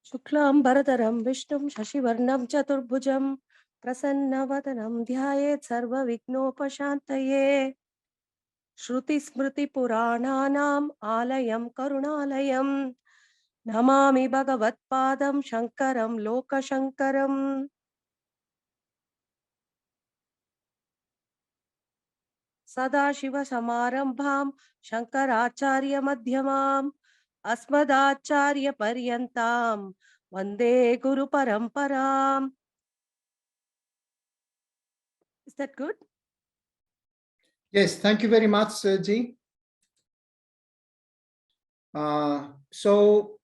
Shuklam Bharadaram Vishnum Shashivarnam Chaturbhujam Prasannavadanam Dhyayet Sarva Vignopashantaye Shruti Smriti Purananam Alayam Karunalayam Namami Bhagavat Padam Shankaram Loka Shankaram Sadashiva Samarambham Shankaracharya Madhyamam Asmadacharya Paryantam Vande Guru Paramparam. Is that good? Yes, thank you very much, Ji. So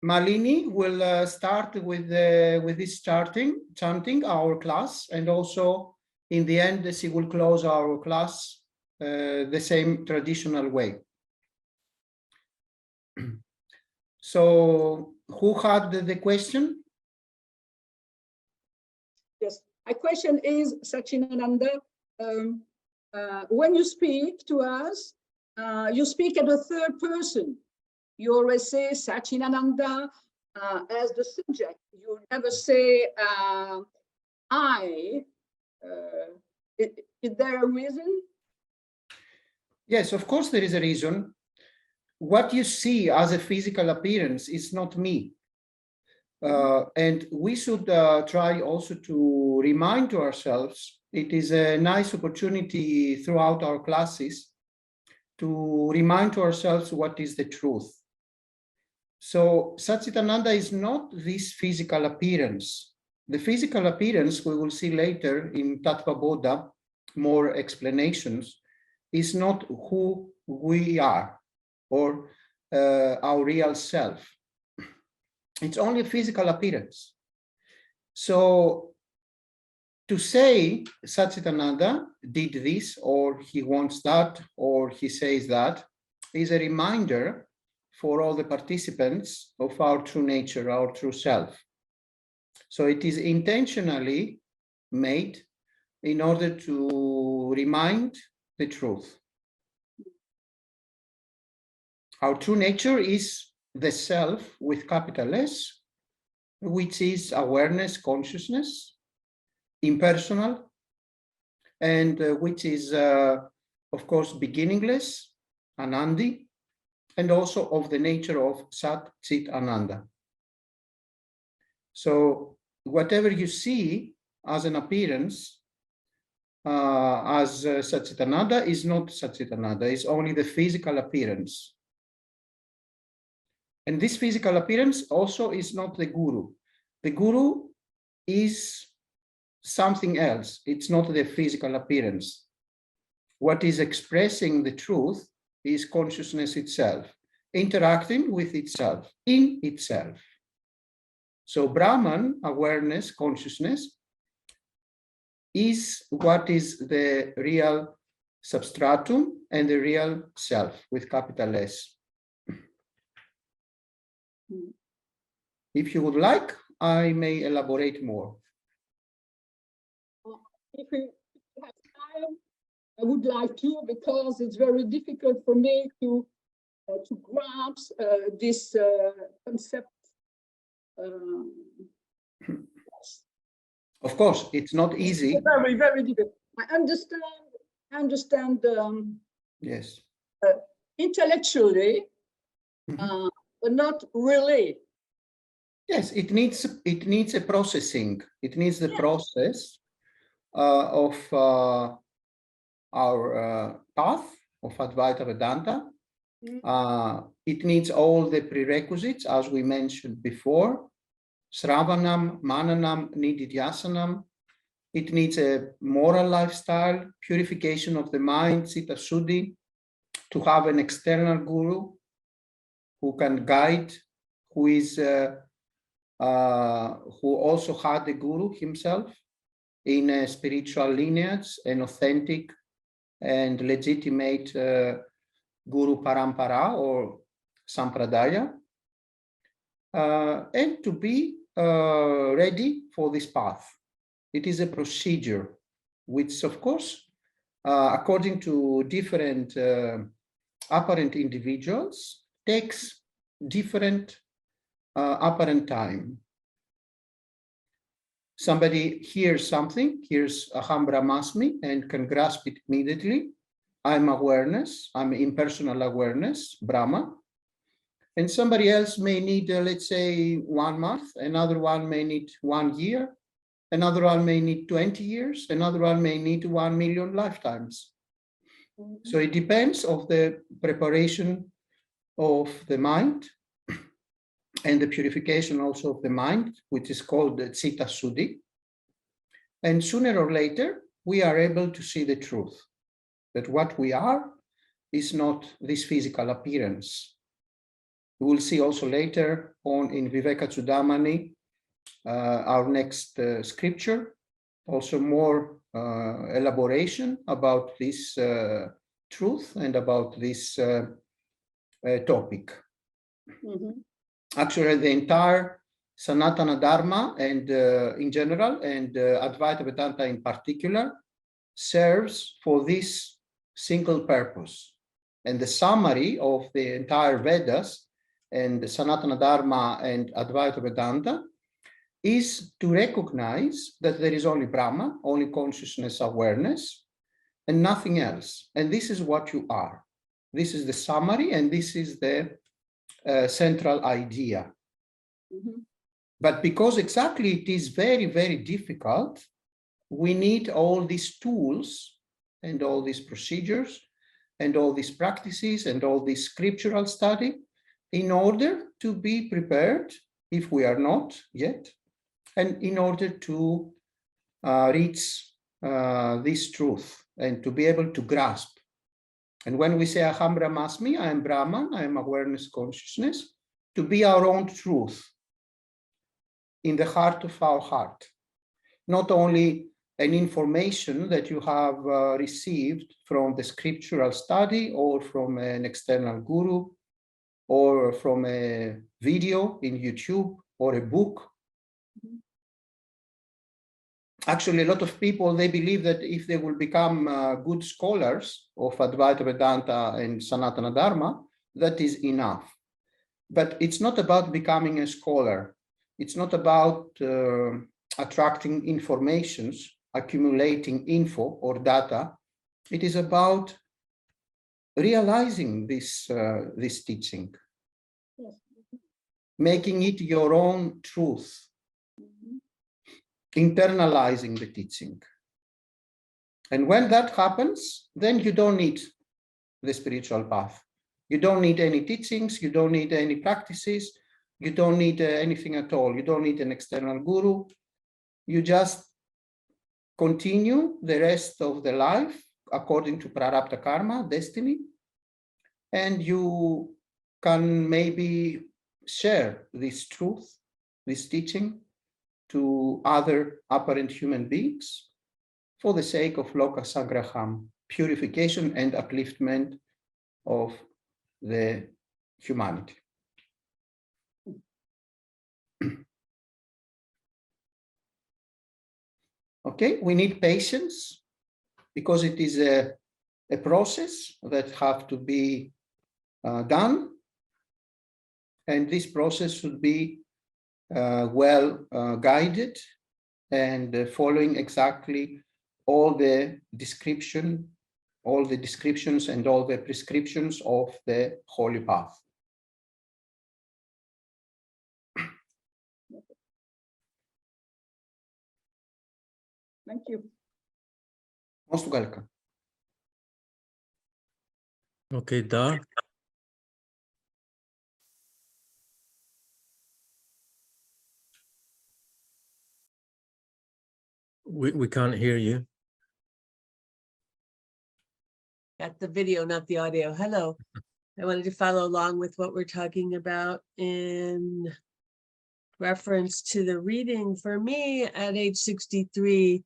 Malini will start with this chanting our class, and also in the end she will close our class the same traditional way. So who had the question? Yes, my question is, Satchitananda, when you speak to us, you speak at the third person. You always say Satchitananda as the subject. You never say I. Is there a reason? Yes, of course there is a reason. What you see as a physical appearance is not me. And we should try also to remind to ourselves, it is a nice opportunity throughout our classes to remind to ourselves what is the truth. So Satchitananda is not this physical appearance. The physical appearance, we will see later in TATTVA BODHA, more explanations, is not who we are or our real self. It's only a physical appearance. So to say Satchitananda did this, or he wants that, or he says that, is a reminder for all the participants of our true nature, our true self. So it is intentionally made in order to remind the truth. Our true nature is the self with capital S, which is awareness, consciousness, impersonal, and which is, of course, beginningless, Anandi, and also of the nature of Sat Chit Ananda. So whatever you see as an appearance, as Satchitananda, is not Satchitananda, it's only the physical appearance. And this physical appearance also is not the guru. The guru is something else. It's not the physical appearance. What is expressing the truth is consciousness itself, interacting with itself, in itself. So Brahman, awareness, consciousness, is what is the real substratum and the real self with capital S. If you would like, I may elaborate more. If we have time, I would like to, because it's very difficult for me to grasp this concept. Of course, it's not easy. It's very, very difficult. I understand. Yes. Intellectually, but not really. Yes, it needs a processing. It needs the process of our path of Advaita Vedanta. It needs all the prerequisites, as we mentioned before: Sravanam, Mananam, Nididhyasanam. It needs a moral lifestyle, purification of the mind, Citta Suddhi, to have an external guru who can guide, who is who also had the guru himself in a spiritual lineage, an authentic and legitimate guru parampara or sampradaya, and to be ready for this path. It is a procedure which, of course, according to different apparent individuals, takes different apparent time. Somebody hears something, hears Aham Brahmasmi, and can grasp it immediately. I'm awareness, I'm impersonal awareness, Brahma. And somebody else may need, let's say, 1 month, another one may need 1 year, another one may need 20 years, another one may need 1 million lifetimes. So it depends on the preparation of the mind and the purification also of the mind, which is called the Citta Suddhi. And sooner or later, we are able to see the truth, that what we are is not this physical appearance. We will see also later on in Vivekacudamani, our next scripture, also more elaboration about this truth and about this topic. Actually, the entire Sanatana Dharma and in general, and Advaita Vedanta in particular, serves for this single purpose. And the summary of the entire Vedas and the Sanatana Dharma and Advaita Vedanta is to recognize that there is only Brahma, only consciousness awareness, and nothing else. And this is what you are. This is the summary, and this is the central idea. But because exactly it is very, very difficult, we need all these tools and all these procedures and all these practices and all this scriptural study in order to be prepared, if we are not yet, and in order to reach this truth and to be able to grasp. And when we say Aham Brahmasmi, I am Brahman, I am awareness consciousness, to be our own truth in the heart of our heart. Not only an information that you have received from the scriptural study or from an external guru or from a video in YouTube or a book. Actually, a lot of people, they believe that if they will become good scholars of Advaita Vedanta and Sanatana Dharma, that is enough. But it's not about becoming a scholar. It's not about attracting informations, accumulating info or data. It is about realizing this teaching, making it your own truth, internalizing the teaching. And when that happens, then you don't need the spiritual path. You don't need any teachings, you don't need any practices, you don't need anything at all. You don't need an external guru. You just continue the rest of the life according to prarabdha karma, destiny, and you can maybe share this truth, this teaching, to other apparent human beings for the sake of loka sangraham, purification and upliftment of the humanity. Okay, we need patience because it is a process that have to be done, and this process should be well guided and following exactly all the descriptions and all the prescriptions of the holy path. Thank you. Most welcome. Okay, Da. We can't hear you. Got the video, not the audio. Hello. I wanted to follow along with what we're talking about in reference to the reading. For me, at age 63,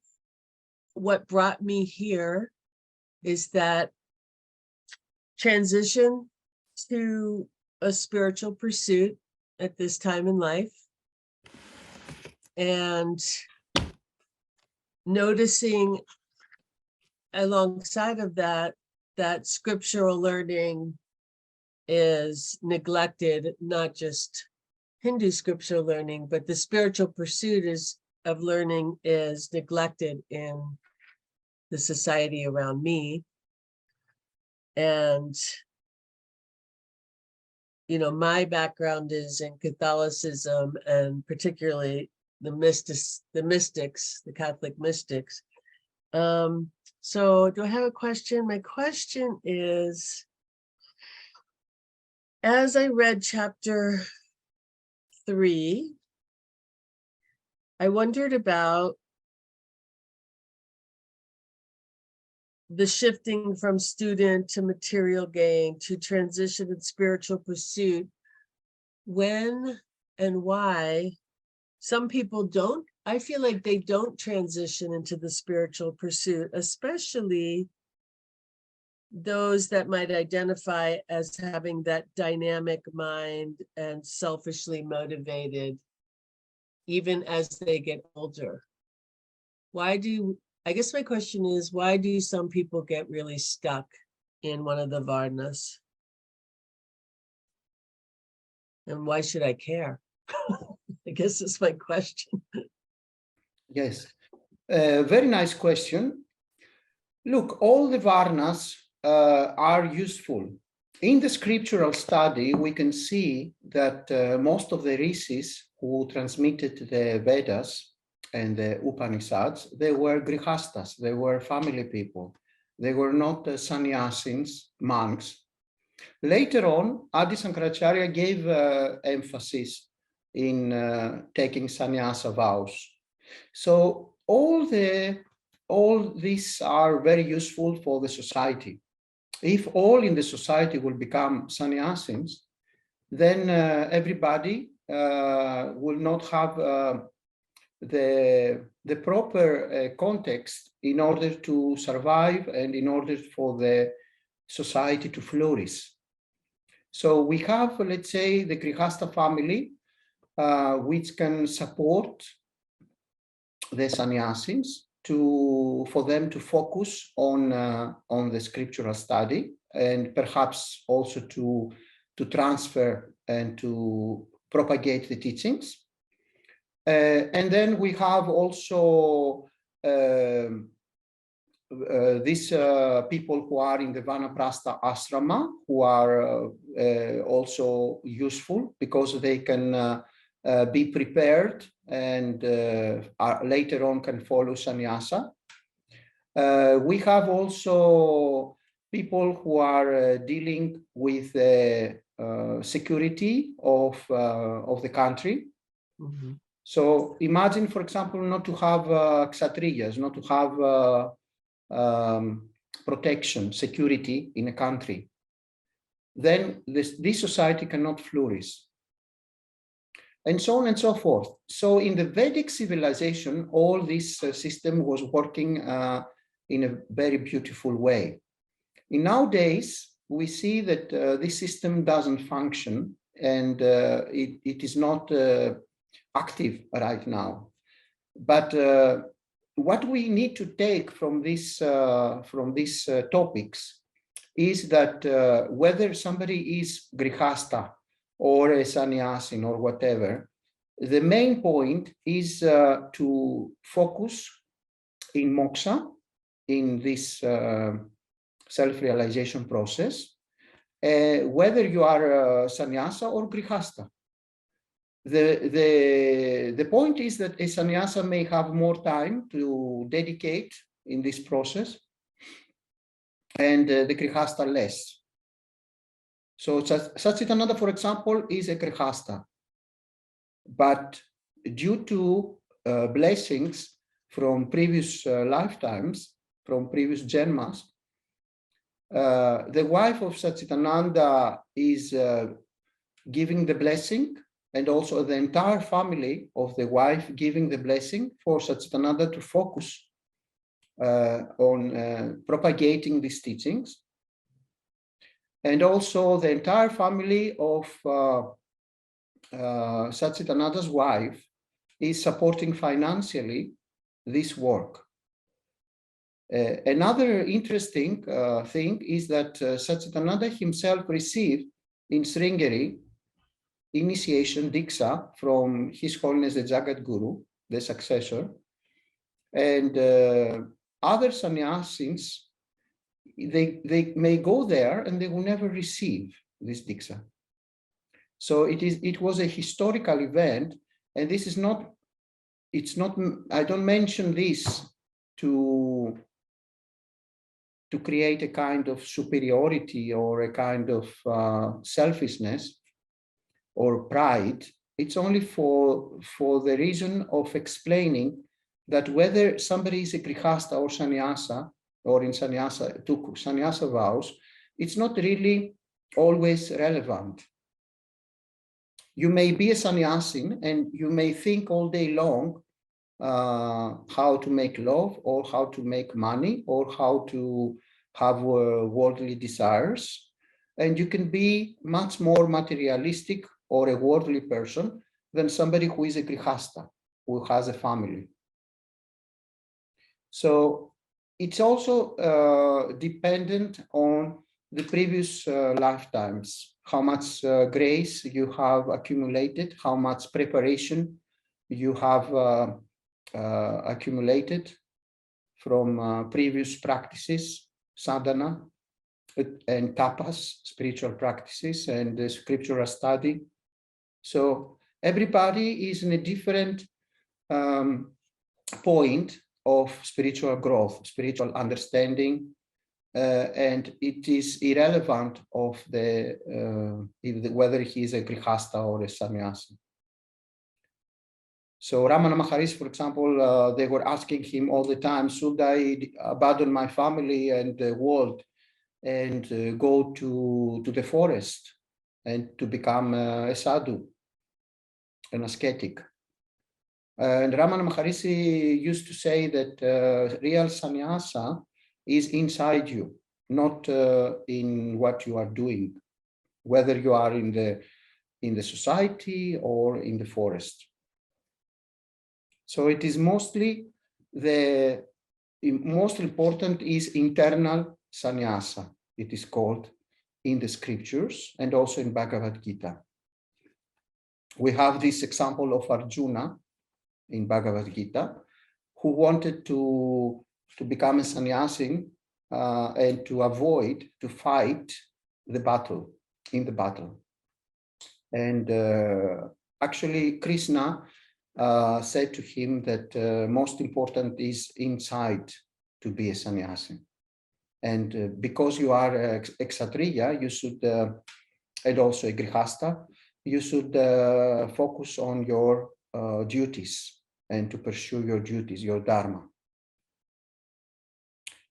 what brought me here is that transition to a spiritual pursuit at this time in life, and noticing alongside of that, that scriptural learning is neglected, not just Hindu scripture learning, but the spiritual pursuit of learning is neglected in the society around me. And, you know, my background is in Catholicism, and particularly the mystics, the Catholic mystics. So do I have a question? My question is, as I read chapter 3, I wondered about the shifting from student to material gain to transition in spiritual pursuit. When and why some people don't, I feel like they don't transition into the spiritual pursuit, especially those that might identify as having that dynamic mind and selfishly motivated, even as they get older. I guess my question is, why do some people get really stuck in one of the varnas? And why should I care? I guess that's my question. Yes, very nice question. Look, all the varnas are useful. In the scriptural study, we can see that most of the rishis who transmitted the Vedas and the Upanishads, they were grihastas, they were family people. They were not sannyasins, monks. Later on, Adi Shankaracharya gave emphasis in taking sannyasa vows. So all these are very useful for the society. If all in the society will become sannyasins, then everybody will not have the proper context in order to survive and in order for the society to flourish. So we have, let's say, the Grihasta family, which can support the sannyasins for them to focus on the scriptural study, and perhaps also to transfer and to propagate the teachings. And then we have also these people who are in the Vanaprastha ashrama, who are also useful because they can be prepared and later on can follow sannyasa. We have also people who are dealing with the security of the country. Mm-hmm. So imagine, for example, not to have kshatriyas, not to have protection, security in a country. Then this society cannot flourish. And so on and so forth. So in the Vedic civilization, all this system was working in a very beautiful way. In nowadays, we see that this system doesn't function, and it is not active right now. But what we need to take from these topics is that whether somebody is grihasta or a sannyasin or whatever, the main point is to focus in moksha, in this self-realization process, whether you are sannyasa or grihasta. The point is that a sannyasa may have more time to dedicate in this process, and the grihasta less. So Satchitananda, for example, is a grihasta, but due to blessings from previous lifetimes, from previous janmas, the wife of Satchitananda is giving the blessing, and also the entire family of the wife giving the blessing for Satchitananda to focus on propagating these teachings. And also the entire family of Satchitananda's wife is supporting financially this work. Another interesting thing is that Satchitananda himself received in Sringeri initiation, Diksha, from His Holiness the Jagat Guru, the successor. And other sannyasis, they may go there and they will never receive this Diksha. So it was a historical event, and this is not, it's not, I don't mention this to create a kind of superiority or a kind of selfishness or pride. It's only for the reason of explaining that whether somebody is a grihasta or sannyasa, or in sannyasa, took sannyasa vows, it's not really always relevant. You may be a sannyasin and you may think all day long how to make love, or how to make money, or how to have worldly desires. And you can be much more materialistic or a worldly person than somebody who is a grihasta, who has a family. So it's also dependent on the previous lifetimes, how much grace you have accumulated, how much preparation you have accumulated from previous practices, sadhana, and tapas, spiritual practices, and scriptural study. So everybody is in a different point of spiritual growth, spiritual understanding, and it is irrelevant of whether he is a grihasta or a sannyasi. So Ramana Maharishi, for example, they were asking him all the time, should I abandon my family and the world and go to the forest and to become a sadhu, an ascetic? And Ramana Maharishi used to say that real sannyasa is inside you, not in what you are doing, whether you are in the society or in the forest. So it is mostly the most important is internal sannyasa, it is called in the scriptures and also in Bhagavad Gita. We have this example of Arjuna in Bhagavad Gita, who wanted to become a sannyasi and to avoid to fight the battle, in the battle. And actually Krishna said to him that most important is inside to be a sannyasi. And because you are a kshatriya, you should, and also a grihasta, you should focus on your duties and to pursue your duties, your dharma.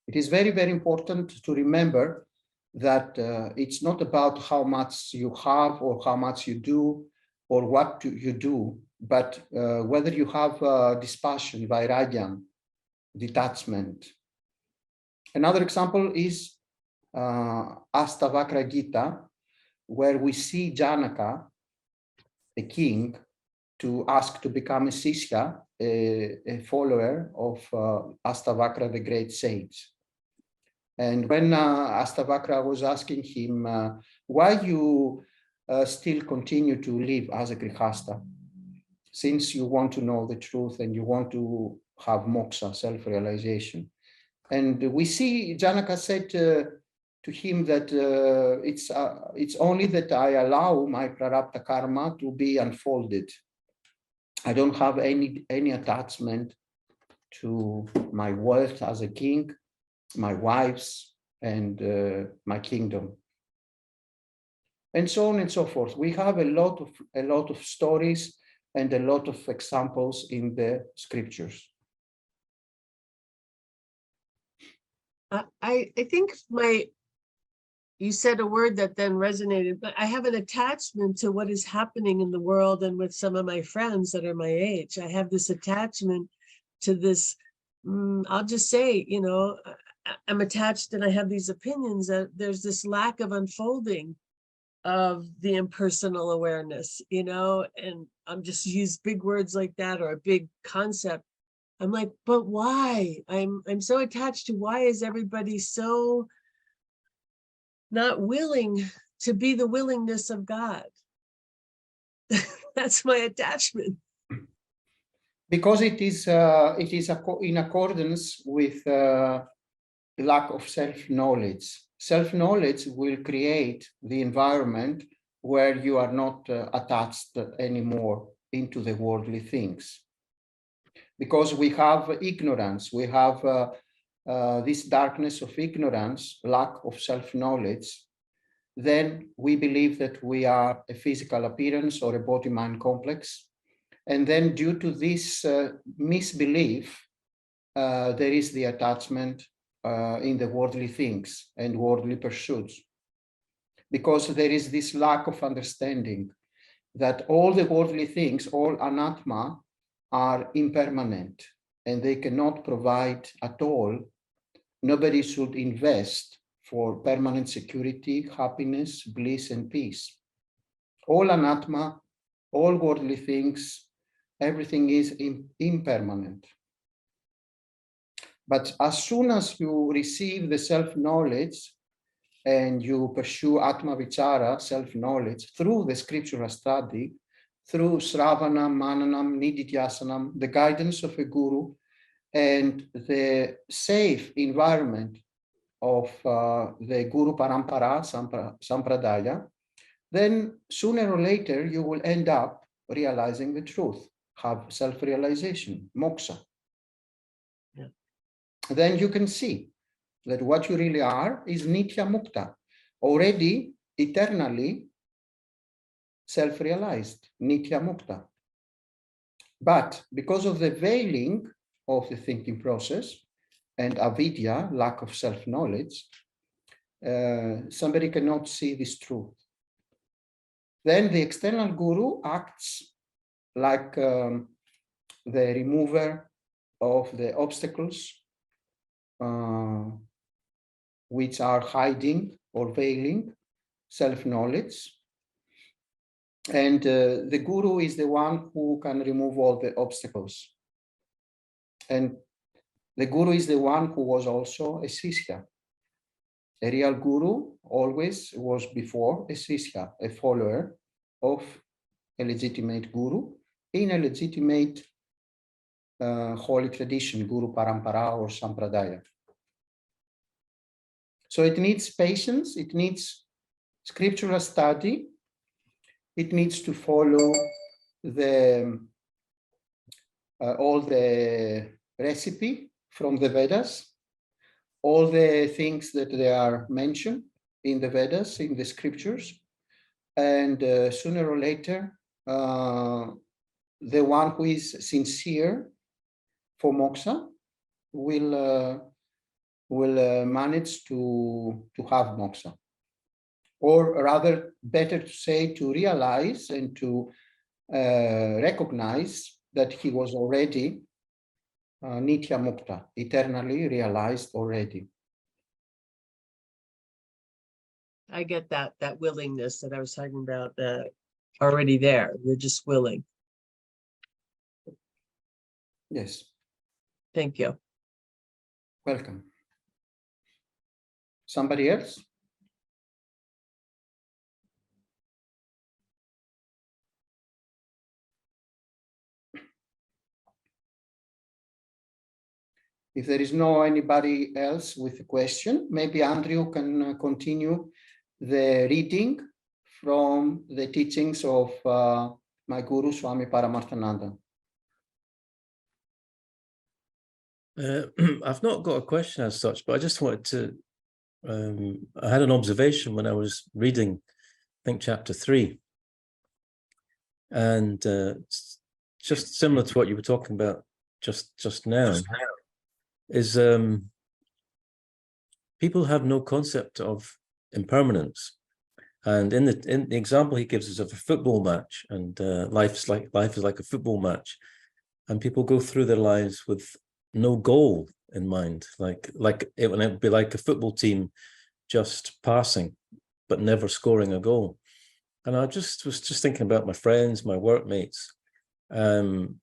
It is very, very important to remember that it's not about how much you have or how much you do or what you do, but whether you have dispassion, vairagya, detachment. Another example is Ashtavakra Gita, where we see Janaka, the king, to ask to become a sishya, a follower of Ashtavakra, the great sage. And when Ashtavakra was asking him, why you still continue to live as a grihasta, since you want to know the truth and you want to have moksha, self-realization. And we see Janaka said to him that it's only that I allow my prarabdha karma to be unfolded. I don't have any attachment to my wealth as a king, my wives, and my kingdom, and so on and so forth. We have a lot of stories and a lot of examples in the scriptures. I think you said a word that then resonated, but I have an attachment to what is happening in the world and with some of my friends that are my age. I have this attachment to this, I'll just say, you know, I'm attached and I have these opinions that there's this lack of unfolding of the impersonal awareness, you know, and I'm just use big words like that or a big concept. I'm like, but why? I'm so attached to why is everybody so not willing to be the willingness of God? That's my attachment. Because it is in accordance with lack of self-knowledge. Self-knowledge will create the environment where you are not attached anymore into the worldly things. Because we have ignorance, we have this darkness of ignorance, lack of self-knowledge, then we believe that we are a physical appearance or a body-mind complex. And then due to this misbelief, there is the attachment in the worldly things and worldly pursuits. Because there is this lack of understanding that all the worldly things, all anatma, are impermanent and they cannot provide at all. Nobody should invest for permanent security, happiness, bliss, and peace. All anatma, all worldly things, everything is impermanent. But as soon as you receive the self-knowledge and you pursue Atma Vichara, self-knowledge, through the scriptural study, through Sravanam, Mananam, Nididhyasanam, the guidance of a guru, and the safe environment of the Guru Parampara, Sampradaya, then sooner or later you will end up realizing the truth, have self-realization, moksha. Yeah. Then you can see that what you really are is Nitya Mukta, already eternally self-realized, Nitya Mukta. But because of the veiling of the thinking process and avidya, lack of self-knowledge, somebody cannot see this truth. Then the external guru acts like the remover of the obstacles which are hiding or veiling self-knowledge. And the guru is the one who can remove all the obstacles. And the guru is the one who was also a sishya. A real guru always was before a sishya, a follower of a legitimate guru in a legitimate holy tradition, Guru Parampara or Sampradaya. So it needs patience, it needs scriptural study, it needs to follow the all the recipe from the Vedas, all the things that they are mentioned in the Vedas, in the scriptures, and sooner or later, the one who is sincere for moksha will manage to have moksha. Or rather, better to say, to realize and to recognize that he was already Nitya Mukta, eternally realized already. I get that willingness that I was talking about, already there. We're just willing. Yes. Thank you. Welcome. Somebody else? If there is no anybody else with a question, maybe Andrew can continue the reading from the teachings of my guru, Swami Paramarthananda. I've not got a question as such, but I just wanted to, I had an observation when I was reading, I think, chapter 3. And just similar to what you were talking about just now, is people have no concept of impermanence. And in the example he gives us of a football match, and life is like a football match, and people go through their lives with no goal in mind, like it would be like a football team just passing but never scoring a goal. And I was just thinking about my friends, my workmates, and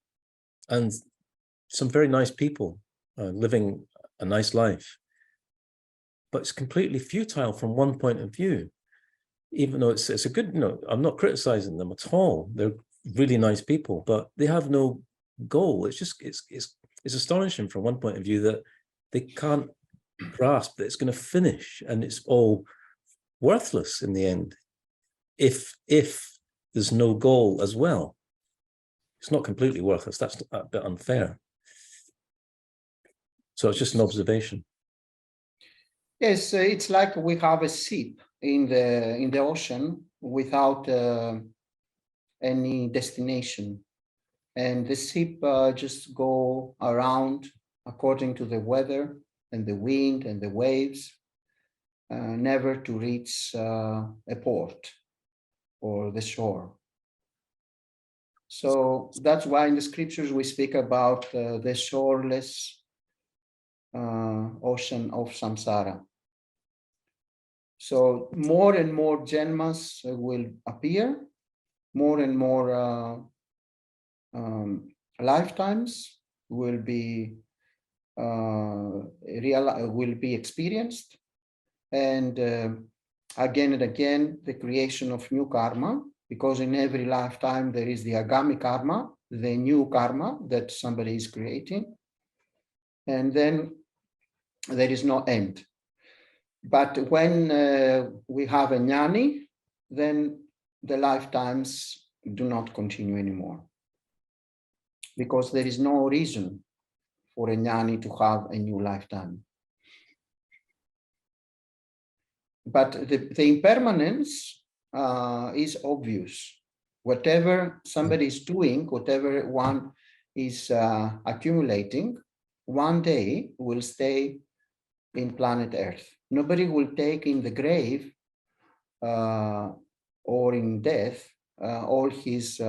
some very nice people living a nice life, but it's completely futile from one point of view. even though it's a good, I'm not criticizing them at all. They're really nice people, but they have no goal. It's just, it's astonishing from one point of view that they can't grasp that it's going to finish and it's all worthless in the end. If there's no goal as well, it's not completely worthless. That's a bit unfair. So it's just an observation. Yes, it's like we have a ship in the ocean without any destination, and the ship just go around according to the weather and the wind and the waves, never to reach a port or the shore. So that's why in the scriptures we speak about the shoreless ocean of samsara. So more and more janmas will appear, more and more lifetimes will be experienced, and again and again the creation of new karma, because in every lifetime there is the agami karma, the new karma that somebody is creating, and then there is no end. But when we have a jnani, then the lifetimes do not continue anymore, because there is no reason for a jnani to have a new lifetime. But the impermanence is obvious. Whatever somebody is doing, whatever one is accumulating, one day will stay in planet Earth. Nobody will take in the grave or in death all his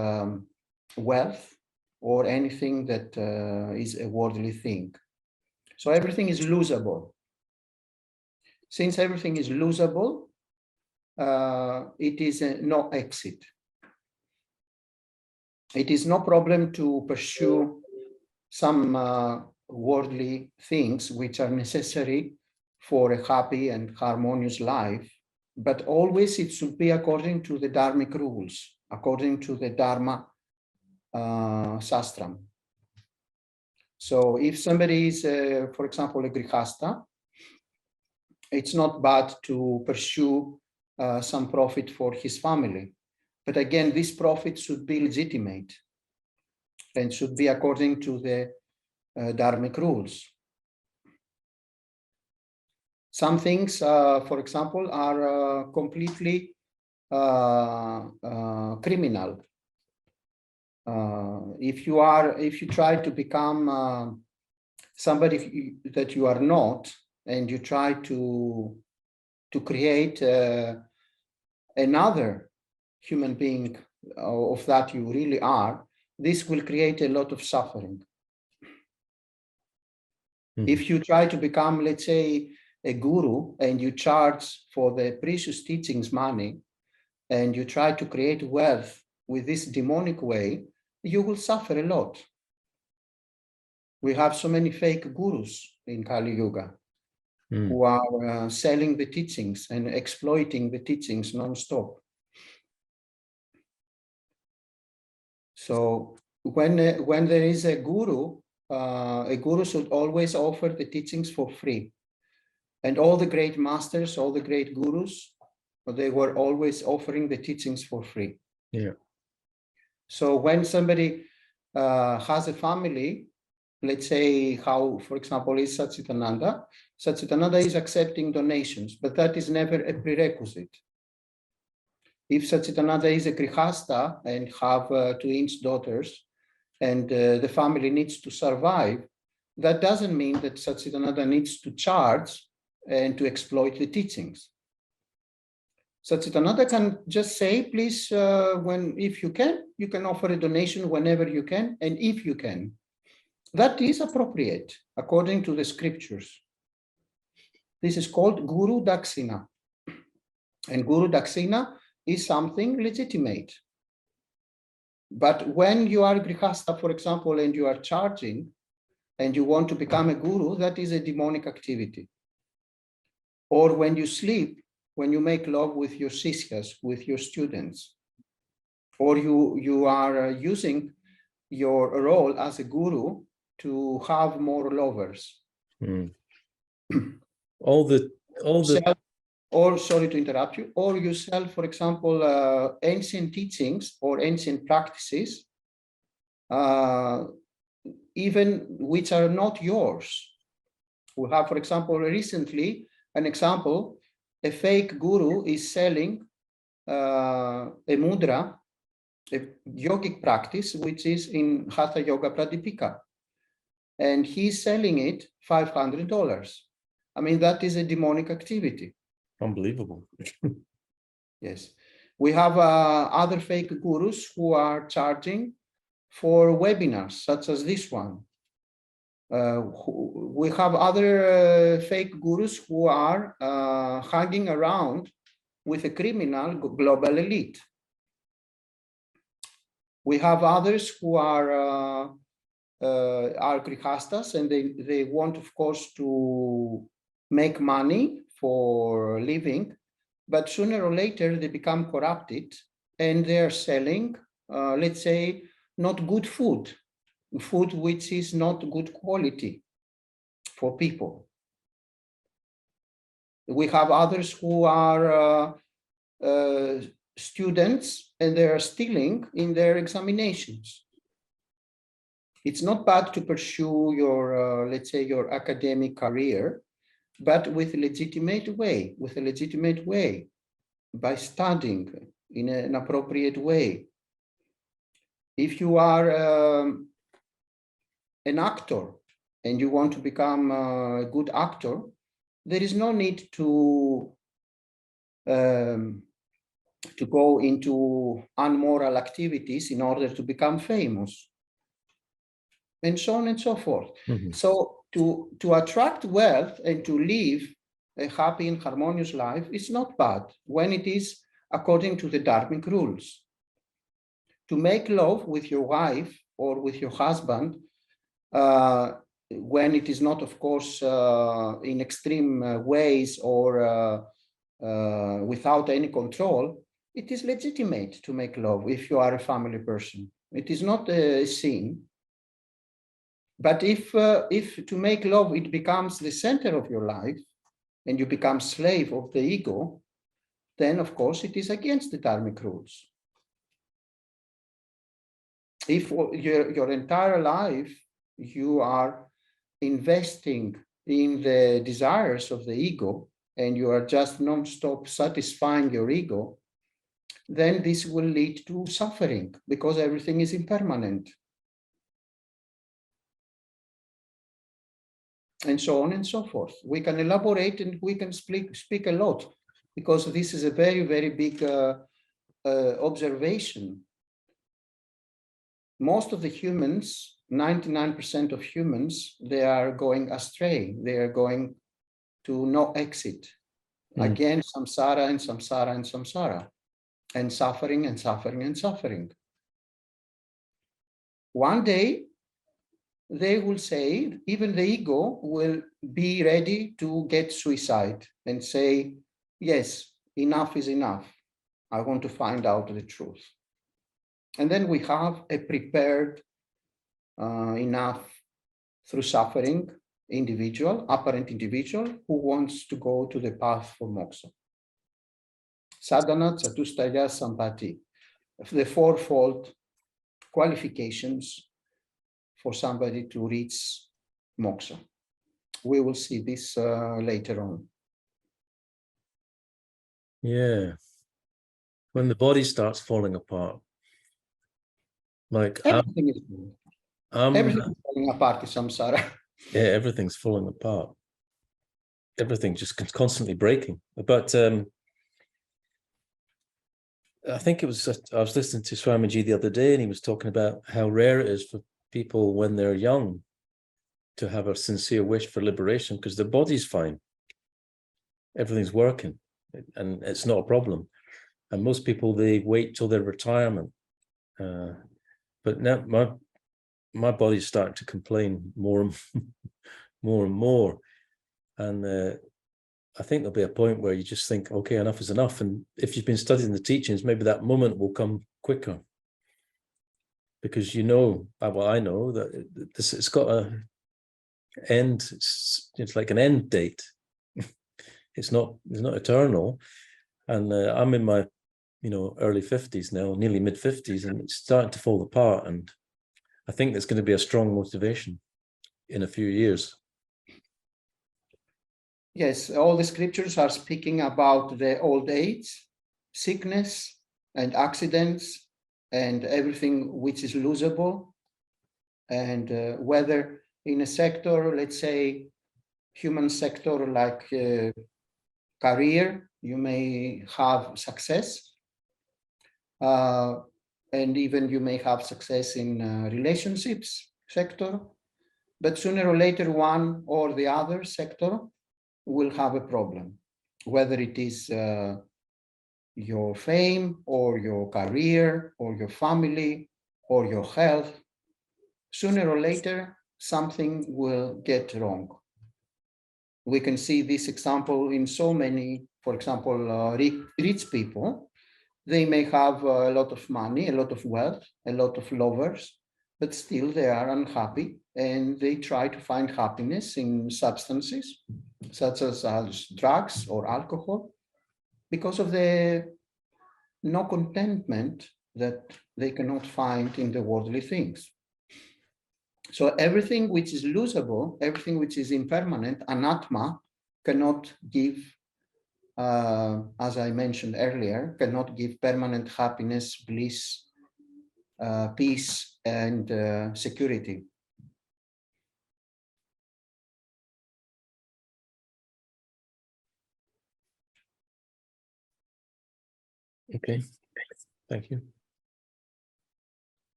wealth or anything that is a worldly thing. So everything is losable. Since everything is losable, it is no exit. It is no problem to pursue some worldly things which are necessary for a happy and harmonious life, but always it should be according to the dharmic rules, according to the Dharma Shastram. So if somebody is, for example, a grihasta, it's not bad to pursue some profit for his family. But again, this profit should be legitimate and should be according to the dharmic rules. Some things, for example, are completely criminal. If you try to become somebody that you are not, and you try to create another human being of that you really are, this will create a lot of suffering. If you try to become, let's say, a guru, and you charge for the precious teachings money, and you try to create wealth with this demonic way, you will suffer a lot. We have so many fake gurus in Kali Yuga who are selling the teachings and exploiting the teachings non-stop. So when there is a guru should always offer the teachings for free. And all the great masters, all the great gurus, they were always offering the teachings for free. Yeah. So when somebody has a family, let's say how, for example, is Satchitananda. Satchitananda is accepting donations, but that is never a prerequisite. If Satchitananda is a grihasta and have twins daughters, and the family needs to survive, that doesn't mean that Satchitananda needs to charge and to exploit the teachings. Satchitananda can just say, please, if you can offer a donation whenever you can, and if you can. That is appropriate according to the scriptures. This is called Guru Dakshina. And Guru Dakshina is something legitimate. But when you are grihasta, for example, and you are charging, and you want to become a guru, that is a demonic activity. Or when you sleep when you make love with your sishyas, with your students, or you are using your role as a guru to have more lovers. All the or sorry to interrupt you, or you sell, for example, ancient teachings or ancient practices, even which are not yours. We have, for example, recently an example, a fake guru is selling a mudra, a yogic practice, which is in Hatha Yoga Pradipika. And he's selling it $500. I mean, that is a demonic activity. Unbelievable. Yes. We have other fake gurus who are charging for webinars, such as this one. We have other fake gurus who are hanging around with a criminal global elite. We have others who are grihastas, and they want, of course, to make money for living, but sooner or later they become corrupted and they're selling, let's say, not good food, food which is not good quality for people. We have others who are students and they are stealing in their examinations. It's not bad to pursue your, let's say, your academic career, but with a legitimate way, by studying in an appropriate way. If you are an actor and you want to become a good actor, there is no need to go into unmoral activities in order to become famous, and so on and so forth. So to attract wealth and to live a happy and harmonious life is not bad when it is according to the dharmic rules. To make love with your wife or with your husband, when it is not, of course, in extreme ways or without any control, it is legitimate to make love if you are a family person. It is not a sin. But if to make love, it becomes the center of your life and you become slave of the ego, then of course it is against the dharmic rules. If your entire life you are investing in the desires of the ego and you are just non-stop satisfying your ego, then this will lead to suffering because everything is impermanent. And so on and so forth. We can elaborate and we can speak a lot, because this is a very, very big observation. Most of the humans, 99% of humans, they are going astray. They are going to no exit. Again, samsara and samsara and samsara, and suffering and suffering and suffering. One day, they will say, even the ego will be ready to get suicide and say, yes, enough is enough. I want to find out the truth. And then we have a prepared enough through suffering individual, apparent individual, who wants to go to the path for moksha. Sadhana, Chatushtaya, Sampati, the fourfold qualifications for somebody to reach moksha. We will see this later on. Yeah. When the body starts falling apart, like everything is falling apart in samsara. Yeah, everything's falling apart. Everything just constantly breaking. But I think it was I was listening to Swamiji the other day, and he was talking about how rare it is for people when they're young to have a sincere wish for liberation, because their body's fine, everything's working, and it's not a problem. And most people, they wait till their retirement. But now my body's starting to complain more and more. And I think there'll be a point where you just think, okay, enough is enough. And if you've been studying the teachings, maybe that moment will come quicker. Because you know, well, I know that it's got a end, it's like an end date. It's not eternal. And I'm in my, early 50s now, nearly mid 50s, and it's starting to fall apart. And I think there's going to be a strong motivation in a few years. Yes, all the scriptures are speaking about the old age, sickness, and accidents, and everything which is losable. And whether in a sector, let's say, human sector like career, you may have success. And even you may have success in relationships sector. But sooner or later, one or the other sector will have a problem, whether it is your fame or your career or your family or your health. Sooner or later, something will get wrong. We can see this example in so many, for example, rich people. They may have a lot of money, a lot of wealth, a lot of lovers, but still they are unhappy, and they try to find happiness in substances such as drugs or alcohol, because of the no contentment that they cannot find in the worldly things. So everything which is losable, everything which is impermanent, anatma, cannot give, as I mentioned earlier, cannot give permanent happiness, bliss, peace, and security. Okay, thank you.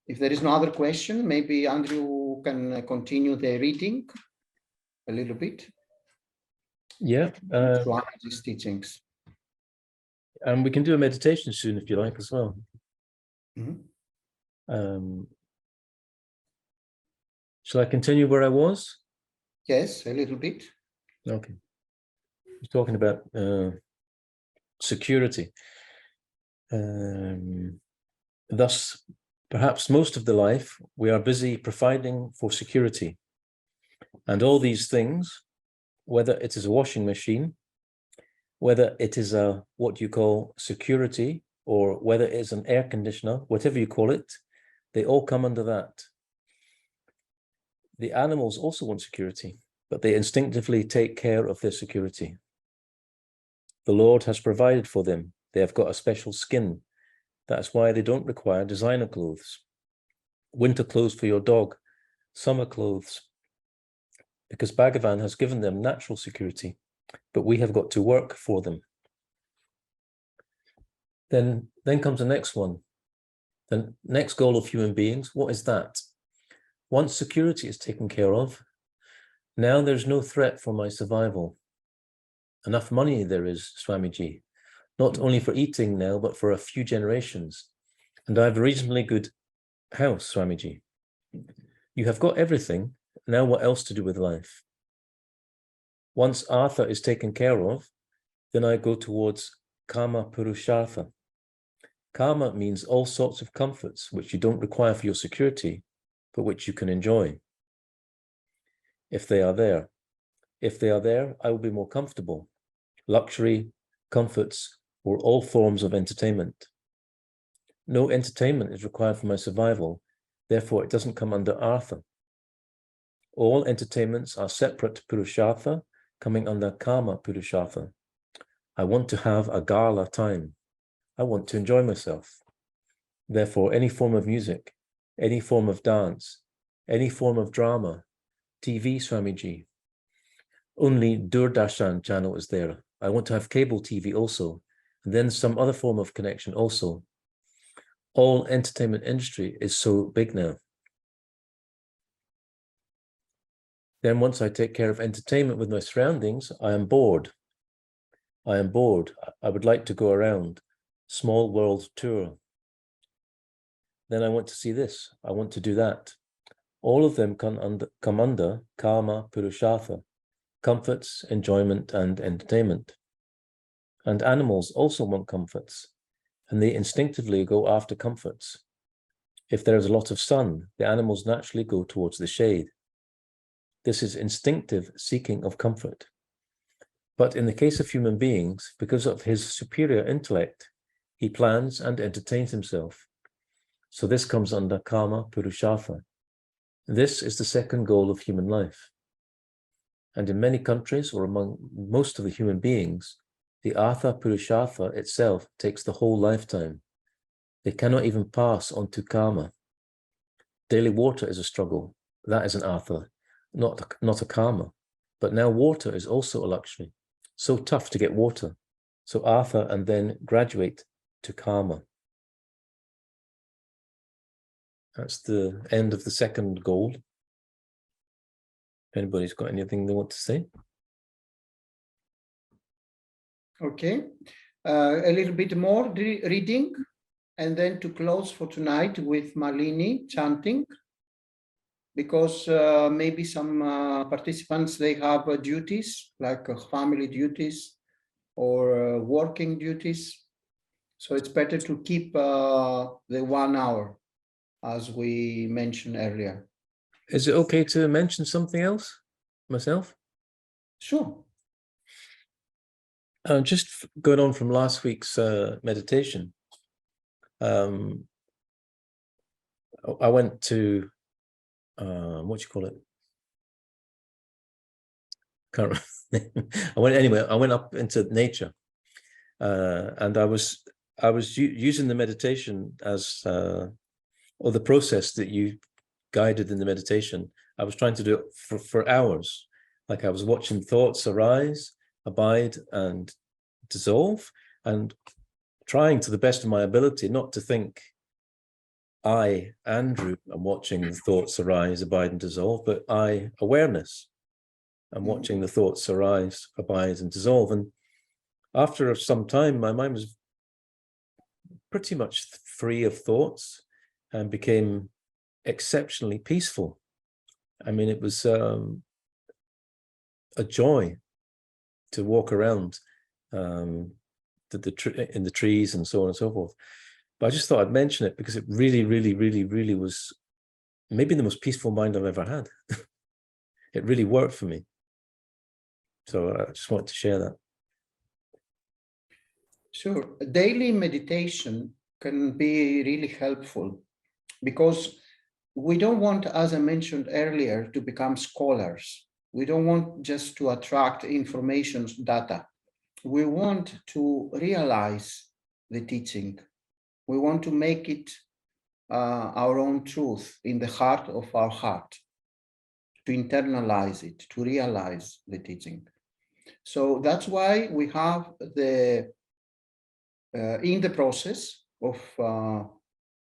If there is no other question, maybe Andrew can continue the reading a little bit. Yeah. To honor these teachings. And we can do a meditation soon if you like as well. Mm-hmm. Shall I continue where I was? Yes, a little bit. Okay. We're talking about security. Thus, perhaps most of the life, we are busy providing for security. And all these things, whether it is a washing machine, whether it is a what you call security, or whether it is an air conditioner, whatever you call it, they all come under that. The animals also want security, but they instinctively take care of their security. The Lord has provided for them. They have got a special skin. That's why they don't require designer clothes. Winter clothes for your dog, summer clothes, because Bhagavan has given them natural security, but we have got to work for them. Then comes the next one. The next goal of human beings, what is that? Once security is taken care of, now there's no threat for my survival. Enough money there is, Swamiji, not only for eating now, but for a few generations. And I have a reasonably good house, Swamiji. You have got everything. Now what else to do with life? Once Artha is taken care of, then I go towards Kama Purushartha. Kama means all sorts of comforts which you don't require for your security, but which you can enjoy. If they are there. If they are there, I will be more comfortable. Luxury, comforts, or all forms of entertainment. No entertainment is required for my survival, therefore it doesn't come under Artha. All entertainments are separate Purushartha, coming under Kama Purushartha. I want to have a gala time. I want to enjoy myself. Therefore, any form of music, any form of dance, any form of drama, TV, Swamiji. Only Doordarshan channel is there. I want to have cable TV also, and then some other form of connection also. All entertainment industry is so big now. Then once I take care of entertainment with my surroundings, I am bored. I am bored. I would like to go around. Small world tour. Then I want to see this. I want to do that. All of them come under Kama Purushartha. comforts, enjoyment, and entertainment. And animals also want comforts, and they instinctively go after comforts. If there is a lot of sun, the animals naturally go towards the shade. This is instinctive seeking of comfort. But in the case of human beings, because of his superior intellect, he plans and entertains himself. So this comes under Kama Purushartha. This is the second goal of human life. And in many countries, or among most of the human beings, the Artha Purushartha itself takes the whole lifetime. They cannot even pass on to Kama. Daily water is a struggle. That is an Artha, not a Kama. But now water is also a luxury. So tough to get water. So Artha and then graduate to Kama. That's the end of the second goal. If anybody's got anything they want to say. Okay, a little bit more reading, and then to close for tonight with Malini chanting, because maybe some participants, they have duties, like family duties or working duties. So it's better to keep the 1 hour, as we mentioned earlier. Is it okay to mention something else myself? Sure. Just going on from last week's meditation, I went to, what do you call it? Can't remember. I went up into nature, and I was using the meditation as, or the process that you guided in the meditation. I was trying to do it for hours. Like I was watching thoughts arise, abide, and dissolve, and trying to the best of my ability not to think I, Andrew, am watching the thoughts arise, abide, and dissolve, but I, awareness, I'm watching the thoughts arise, abide, and dissolve. And after some time, my mind was pretty much free of thoughts and became exceptionally peaceful. I mean, it was a joy to walk around in the trees and so on and so forth. But I just thought I'd mention it because it really was maybe the most peaceful mind I've ever had. It really worked for me. So I just wanted to share that. Sure. Daily meditation can be really helpful, because we don't want, as I mentioned earlier, to become scholars. We don't want just to attract information, data. We want to realize the teaching. We want to make it our own truth in the heart of our heart, to internalize it, to realize the teaching. So that's why we have the, in the process of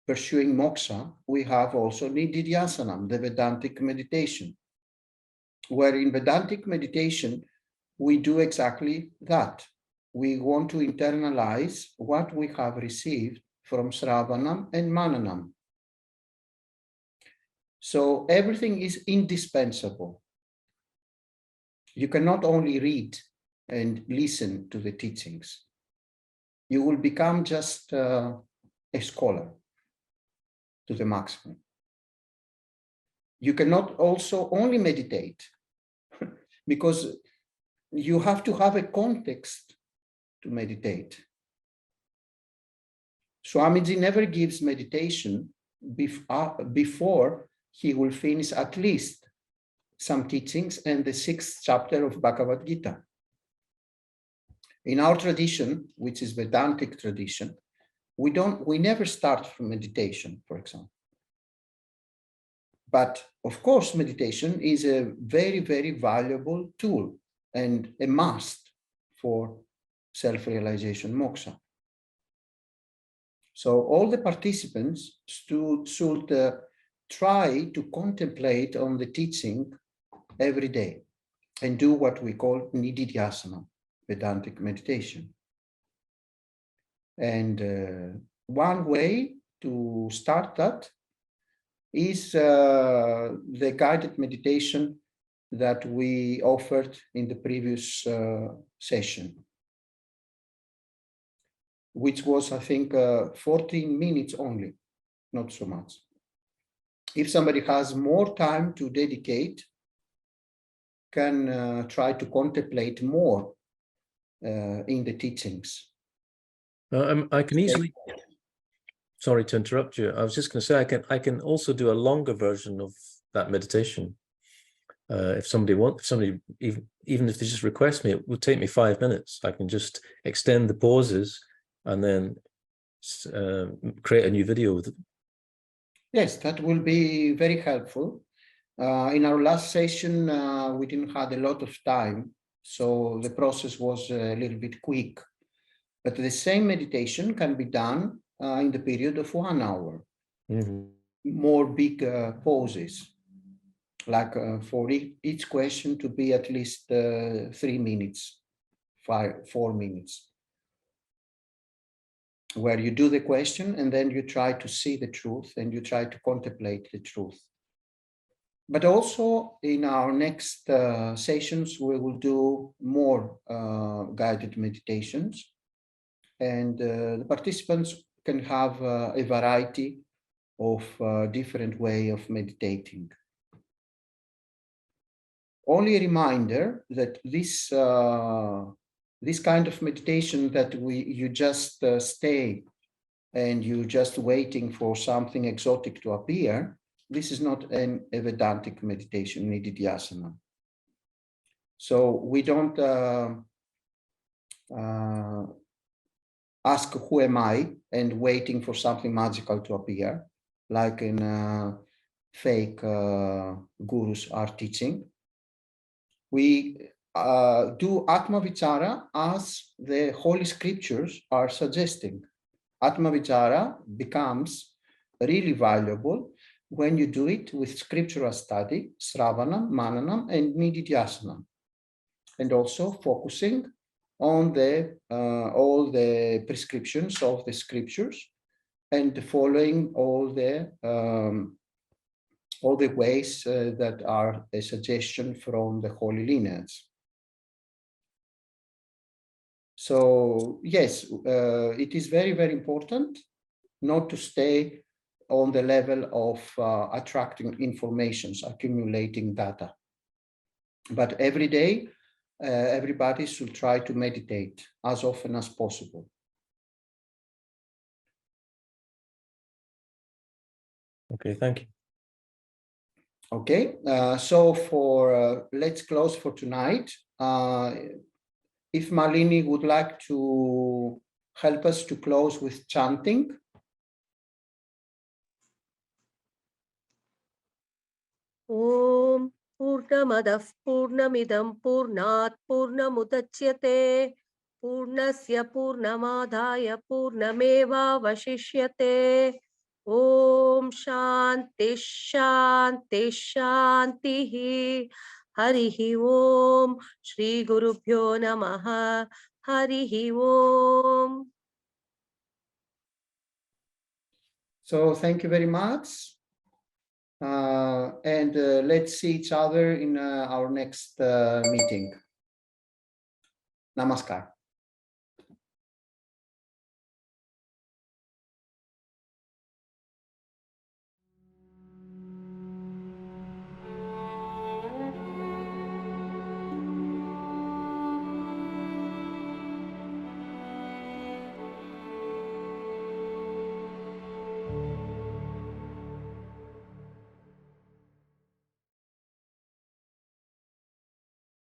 pursuing moksha, we have also nididhyasanam, the Vedantic meditation, where in Vedantic meditation, we do exactly that. We want to internalize what we have received from Sravanam and Mananam. So everything is indispensable. You cannot only read and listen to the teachings. You will become just a scholar to the maximum. You cannot also only meditate, because you have to have a context to meditate. Swamiji never gives meditation before he will finish at least some teachings and the 6th chapter of Bhagavad Gita. In our tradition, which is Vedantic tradition, we never start from meditation, for example. But of course, meditation is a very, very valuable tool and a must for self-realization moksha. So all the participants should try to contemplate on the teaching every day and do what we call nididhyasana, Vedantic meditation. And one way to start that is the guided meditation that we offered in the previous session, which was, I think, 14 minutes only, not so much. If somebody has more time to dedicate, can try to contemplate more in the teachings. I can easily, sorry to interrupt you. I was just going to say, I can also do a longer version of that meditation. If somebody wants, even if they just request me, it will take me 5 minutes. I can just extend the pauses and then create a new video with it. Yes, that will be very helpful. In our last session, we didn't have a lot of time, so the process was a little bit quick. But the same meditation can be done in the period of 1 hour. More big pauses, like for each question to be at least 3 minutes, 4 minutes, where you do the question and then you try to see the truth and you try to contemplate the truth. But also in our next sessions, we will do more guided meditations, and the participants can have a variety of different way of meditating. Only a reminder that this kind of meditation that you just stay and you just waiting for something exotic to appear, this is not a Vedantic meditation, nididhyasana. So we don't ask who am I and waiting for something magical to appear, like in fake gurus are teaching. We do Atma Vichara as the Holy Scriptures are suggesting. Atma Vichara becomes really valuable when you do it with scriptural study, Sravanam, Mananam, and Nididhyasana, and also focusing on the all the prescriptions of the scriptures and following all the ways that are a suggestion from the holy lineage. So yes, it is very, very important not to stay on the level of attracting informations, accumulating data. But every day, everybody should try to meditate as often as possible. Okay, thank you. Okay, so for let's close for tonight. If Malini would like to help us to close with chanting. Om Purnamadah Purnamidam Purnat Purnamudachyate Purnasya Purnamadhaya Purnameva Vashishyate. Om Shanti Shanti Shanti. Harihi Om Shri Gurubhyo Namaha. Harihi Om. So thank you very much. And let's see each other in our next meeting. Namaskar.